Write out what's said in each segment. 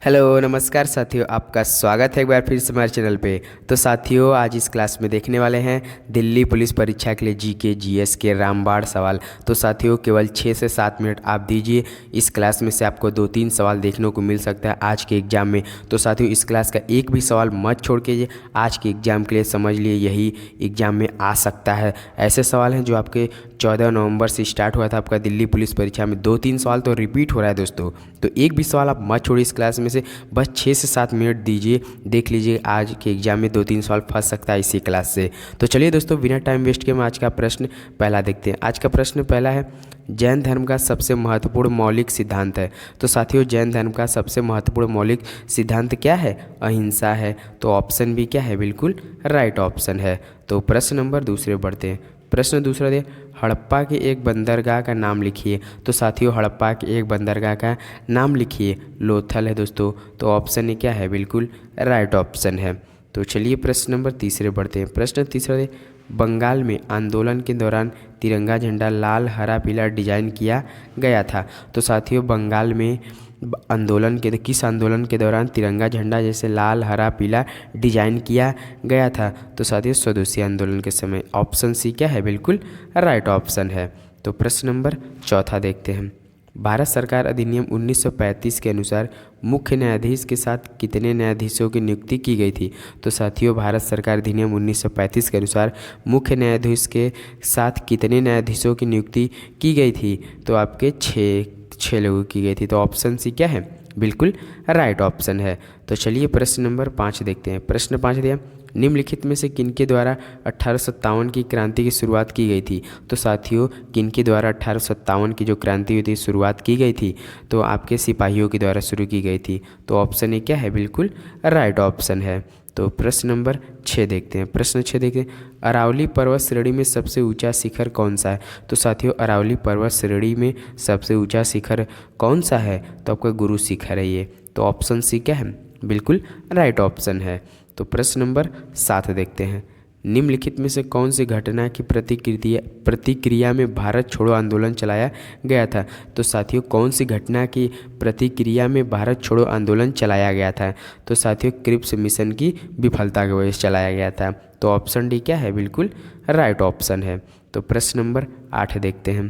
Hello नमस्कार साथियों, आपका स्वागत है एक बार फिर से हमारे चैनल पे। तो साथियों, आज इस क्लास में देखने वाले हैं दिल्ली पुलिस परीक्षा के लिए जीके जीएस के रामबाण सवाल। तो साथियों, केवल 6 से 7 मिनट आप दीजिए, इस क्लास में से आपको 2-3 सवाल देखने को मिल सकता है आज के एग्जाम में। तो साथियों, इस क्लास का एक भी सवाल मत छोड़ के आज के एग्जाम के लिए समझ लिए यही एग्जाम में आ सकता है। ऐसे सवाल हैं जो आपके 14 नवंबर से स्टार्ट हुआ था आपका दिल्ली पुलिस परीक्षा में। 2-3 सवाल तो रिपीट हो रहा है दोस्तों, तो एक भी सवाल आप मत छोड़िए इस क्लास में से। बस 6 से 7 मिनट दीजिए, देख लीजिए आज के एग्जाम में 2-3 सवाल फंस सकता है इसी क्लास से। तो चलिए दोस्तों, बिना टाइम वेस्ट किए हम आज का प्रश्न पहला देखते हैं। आज का प्रश्न पहला है, जैन धर्म का सबसे महत्वपूर्ण मौलिक सिद्धांत है। तो साथियों, जैन धर्म का सबसे महत्वपूर्ण मौलिक सिद्धांत क्या है? अहिंसा है। तो ऑप्शन भी क्या है? बिल्कुल राइट ऑप्शन है। तो प्रश्न नंबर दूसरे बढ़ते हैं। प्रश्न दूसरा दे, हड़प्पा के एक बंदरगाह का नाम लिखिए। तो साथियों, हड़प्पा के एक बंदरगाह का नाम लिखिए। लोथल है दोस्तों। तो ऑप्शन ए क्या है? बिल्कुल राइट ऑप्शन है। तो चलिए प्रश्न नंबर तीसरे बढ़ते हैं। प्रश्न तीसरा दे, बंगाल में आंदोलन के दौरान तिरंगा झंडा लाल हरा पीला डिजाइन किया गया था। तो साथियों, बंगाल में किस आंदोलन के दौरान तिरंगा झंडा जैसे लाल हरा पीला डिजाइन किया गया था? तो साथियों, स्वदेशी आंदोलन के समय। ऑप्शन सी क्या है? बिल्कुल राइट ऑप्शन है। तो प्रश्न नंबर चौथा देखते हैं। भारत सरकार अधिनियम 1935 के अनुसार मुख्य न्यायाधीश के साथ कितने न्यायाधीशों की नियुक्ति की गई थी? तो साथियों, भारत सरकार अधिनियम 1935 के अनुसार मुख्य न्यायाधीश के साथ कितने न्यायाधीशों की नियुक्ति की गई थी? तो आपके छः लोगों की गई थी। तो ऑप्शन सी क्या है? बिल्कुल राइट ऑप्शन है। तो चलिए प्रश्न नंबर 5 देखते हैं। प्रश्न 5 दिया, निम्नलिखित में से किनके द्वारा 1857 की क्रांति की शुरुआत की गई थी? तो साथियों, किनके द्वारा 1857 की जो क्रांति हुई थी शुरुआत की गई थी? तो आपके सिपाहियों के द्वारा शुरू की गई थी। तो ऑप्शन ए क्या है? बिल्कुल राइट ऑप्शन है। तो प्रश्न नंबर 6 देखते हैं। प्रश्न 6 देखते हैं, अरावली पर्वत श्रेणी में सबसे ऊंचा शिखर कौन सा है? तो साथियों, अरावली पर्वत श्रेणी में सबसे ऊंचा शिखर कौन सा है? तो आपका गुरु शिखर है ये। तो ऑप्शन सी क्या है? बिल्कुल राइट ऑप्शन है। तो प्रश्न नंबर 7 देखते हैं। निम्नलिखित में से कौन सी घटना की प्रतिक्रिया में भारत छोड़ो आंदोलन चलाया गया था? तो साथियों, कौन सी घटना की प्रतिक्रिया में भारत छोड़ो आंदोलन चलाया गया था? तो साथियों, क्रिप्स मिशन की विफलता की वजह से चलाया गया था। तो ऑप्शन डी क्या है? बिल्कुल राइट ऑप्शन है। तो प्रश्न नंबर 8 देखते हैं।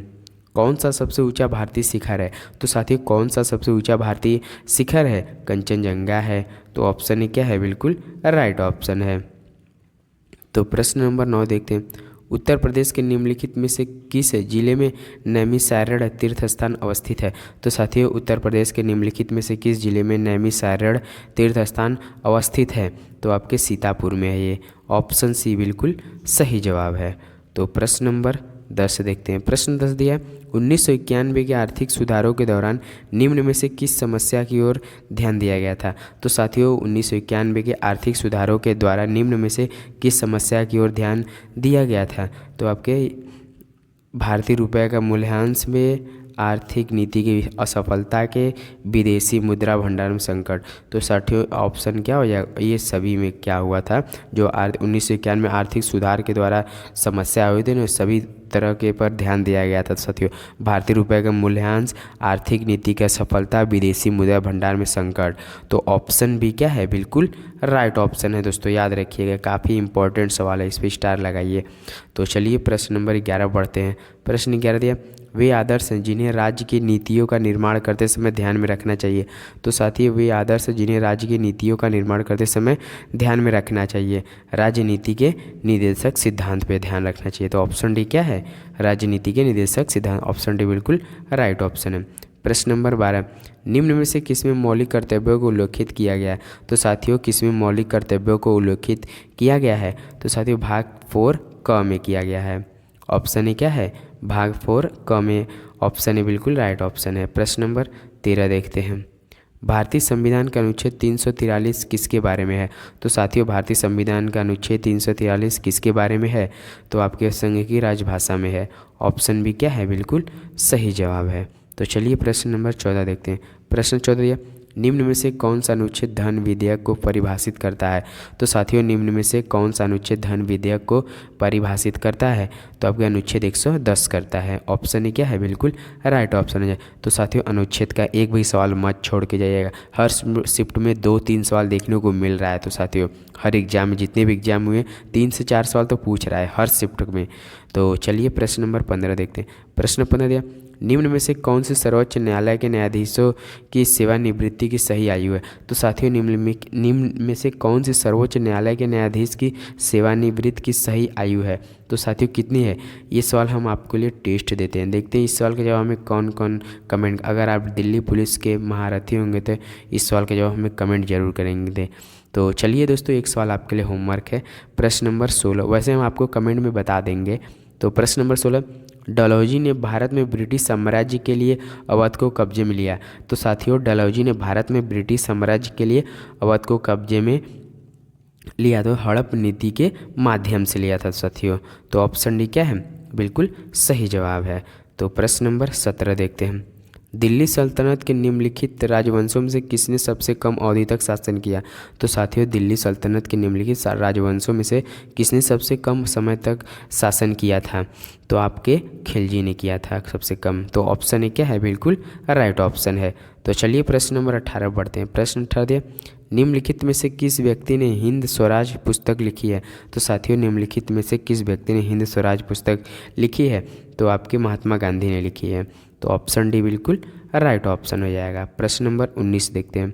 कौन सा सबसे ऊंचा भारतीय शिखर है? तो साथियों, कौन सा सबसे ऊंचा भारतीय शिखर है? कंचनजंगा है। तो ऑप्शन ए क्या है? बिल्कुल राइट ऑप्शन है। तो प्रश्न नंबर 9 देखते हैं। उत्तर प्रदेश के निम्नलिखित में से किस जिले में नैमिषारण्य तीर्थ स्थान अवस्थित है? तो साथियों, उत्तर प्रदेश के निम्नलिखित में से किस जिले में नैमिषारण्य तीर्थ स्थान अवस्थित है? तो आपके सीतापुर में है ये। ऑप्शन सी बिल्कुल सही जवाब है। तो प्रश्न नंबर 10 देखते हैं। प्रश्न 10 दिया, 1991 के आर्थिक सुधारों के दौरान निम्न में से किस समस्या की ओर ध्यान दिया गया था? तो साथियों, 1991 के आर्थिक सुधारों के द्वारा निम्न में से किस समस्या की ओर ध्यान दिया गया था? तो आपके भारतीय रुपये का मूल्यांश में, आर्थिक नीति की असफलता के, विदेशी मुद्रा भंडार में संकट। तो साथियों, ऑप्शन क्या हो जाएगा? ये सभी में क्या हुआ था? जो 1991 में आर्थिक सुधार के द्वारा समस्या हुई थी ना, सभी तरह के पर ध्यान दिया गया था। साथियों, भारतीय रुपये का मूल्यांश, आर्थिक नीति की असफलता, विदेशी मुद्रा भंडार में संकट। तो ऑप्शन बी क्या है? बिल्कुल राइट ऑप्शन है दोस्तों, याद रखिएगा, काफ़ी इंपॉर्टेंट सवाल है, इस पर स्टार लगाइए। तो चलिए प्रश्न नंबर 11 बढ़ते हैं। प्रश्न 11 दिया, वे आदर्श हैं जिन्हें राज्य की नीतियों का निर्माण करते समय ध्यान में रखना चाहिए। तो साथियों, वे आदर्श जिन्हें राज्य की नीतियों का निर्माण करते समय ध्यान में रखना चाहिए। राजनीति के निदेशक सिद्धांत पे ध्यान रखना चाहिए। तो ऑप्शन डी क्या है? राजनीति के निदेशक सिद्धांत। ऑप्शन डी बिल्कुल राइट ऑप्शन है। प्रश्न नंबर 12, निम्न में से किसमें मौलिक कर्तव्यों को उल्लेखित किया गया है? तो साथियों, किसमें मौलिक कर्तव्यों को उल्लेखित किया गया है? तो साथियों, भाग 4 क में किया गया है। ऑप्शन ए क्या है? भाग 4 क में। ऑप्शन ए बिल्कुल राइट ऑप्शन है। प्रश्न नंबर 13 देखते हैं। भारतीय संविधान का अनुच्छेद 343 किसके बारे में है? तो साथियों, भारतीय संविधान का अनुच्छेद 343 किसके बारे में है? तो आपके संघ की राजभाषा में है। ऑप्शन बी क्या है? बिल्कुल सही जवाब है। तो चलिए प्रश्न नंबर 14 देखते हैं। प्रश्न 14 दिया, निम्न में से कौन सा अनुच्छेद धन विधेयक को परिभाषित करता है? तो साथियों निम्न में से कौन सा अनुच्छेद धन विधेयक को परिभाषित करता है? तो आपका अनुच्छेद 110 करता है। ऑप्शन ए क्या है? बिल्कुल राइट ऑप्शन है। तो साथियों अनुच्छेद का एक भी सवाल मत छोड़ के जाइएगा। हर शिफ्ट में 2-3 सवाल देखने को मिल रहा है। तो साथियों हर एग्जाम में, जितने भी एग्जाम हुए 3 से 4 सवाल तो पूछ रहा है हर शिफ्ट में। तो चलिए प्रश्न नंबर 15 देखते हैं। प्रश्न 15 दिया, निम्न में से कौन से सर्वोच्च न्यायालय के न्यायाधीशों की सेवानिवृत्ति की सही आयु है? तो साथियों निम्न में से कौन से सर्वोच्च न्यायालय के न्यायाधीश की सेवानिवृत्ति की सही आयु है? तो साथियों कितनी है? ये सवाल हम आपके लिए टेस्ट देते हैं। देखते हैं इस सवाल के जवाब में कौन कौन कमेंट, अगर आप दिल्ली पुलिस के महारथी होंगे तो इस सवाल के जवाब हमें कमेंट जरूर करेंगे। तो चलिए दोस्तों एक सवाल आपके लिए होमवर्क है। प्रश्न नंबर 16, वैसे हम आपको कमेंट में बता देंगे। तो प्रश्न नंबर 16, डलहौजी ने भारत में ब्रिटिश साम्राज्य के लिए अवध को कब्जे में लिया। तो साथियों डलहौजी ने भारत में ब्रिटिश साम्राज्य के लिए अवध को कब्जे में लिया तो हड़प नीति के माध्यम से लिया था साथियों। तो ऑप्शन डी क्या है? बिल्कुल सही जवाब है। तो प्रश्न नंबर 17 देखते हैं। दिल्ली सल्तनत के निम्नलिखित राजवंशों में से किसने सबसे कम अवधि तक शासन किया? तो साथियों दिल्ली सल्तनत के निम्नलिखित राजवंशों में से किसने सबसे कम समय तक शासन किया था? तो आपके खिलजी ने किया था सबसे कम। तो ऑप्शन ए क्या है? बिल्कुल राइट ऑप्शन है। तो चलिए प्रश्न नंबर 18 पढ़ते हैं। प्रश्न 18, निम्नलिखित में से किस व्यक्ति ने हिंद स्वराज पुस्तक लिखी है? तो साथियों निम्नलिखित में से किस व्यक्ति ने हिंद स्वराज पुस्तक लिखी है? तो आपके महात्मा गांधी ने लिखी है। तो ऑप्शन डी बिल्कुल राइट ऑप्शन हो जाएगा। प्रश्न नंबर 19 देखते हैं।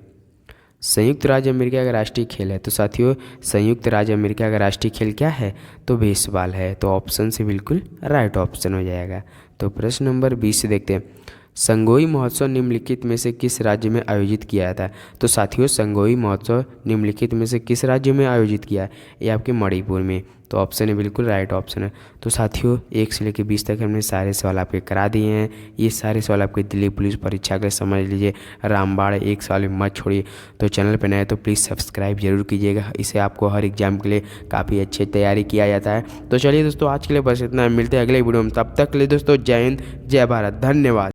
संयुक्त राज्य अमेरिका का राष्ट्रीय खेल है। तो साथियों संयुक्त राज्य अमेरिका का राष्ट्रीय खेल क्या है? तो बेसबॉल है। तो ऑप्शन से बिल्कुल राइट ऑप्शन हो जाएगा। तो प्रश्न नंबर 20 देखते हैं। संगोई महोत्सव निम्नलिखित में से किस राज्य में आयोजित किया था? तो साथियों संगोई महोत्सव निम्नलिखित में से किस राज्य में आयोजित किया है? ये आपके मणिपुर में। तो ऑप्शन है बिल्कुल राइट ऑप्शन है। तो साथियों 1 से लेकर 20 तक हमने सारे सवाल आपके करा दिए हैं। ये सारे सवाल आपके दिल्ली पुलिस परीक्षा के लिए समझ लीजिए। रामबाण एक सवाल में मत छोड़िए। तो चैनल पर नए तो प्लीज़ सब्सक्राइब जरूर कीजिएगा। इसे आपको हर एग्जाम के लिए काफ़ी अच्छी तैयारी किया जाता है। तो चलिए दोस्तों आज के लिए बस इतना, मिलते हैं अगले वीडियो में। तब तक के लिए दोस्तों जय हिंद जय भारत, धन्यवाद।